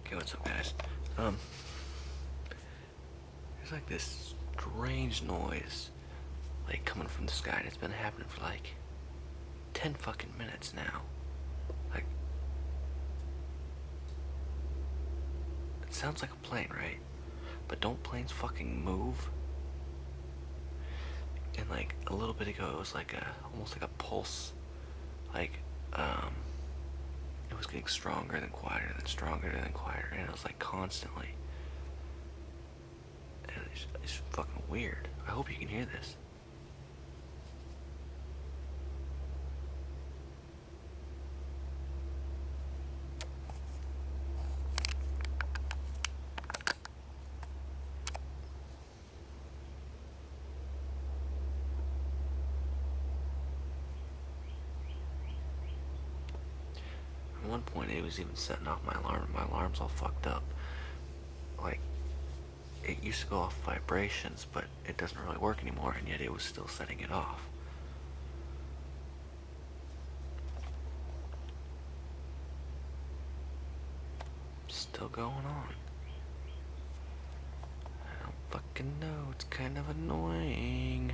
Okay, what's up, guys? Um, there's like this strange noise, like coming from the sky, and it's been happening for like 10 fucking minutes now. Like, it sounds like a plane, right? But don't planes fucking move? And like a little bit ago, it was like almost like a pulse. Like, um, it was getting stronger, then quieter, then stronger, then quieter, and it was like constantly. And it's fucking weird. I hope you can hear this. At one point, it was even setting off my alarm. My alarm's all fucked up. Like, it used to go off vibrations, but it doesn't really work anymore, and yet it was still setting it off. Still going on. I don't fucking know. It's kind of annoying.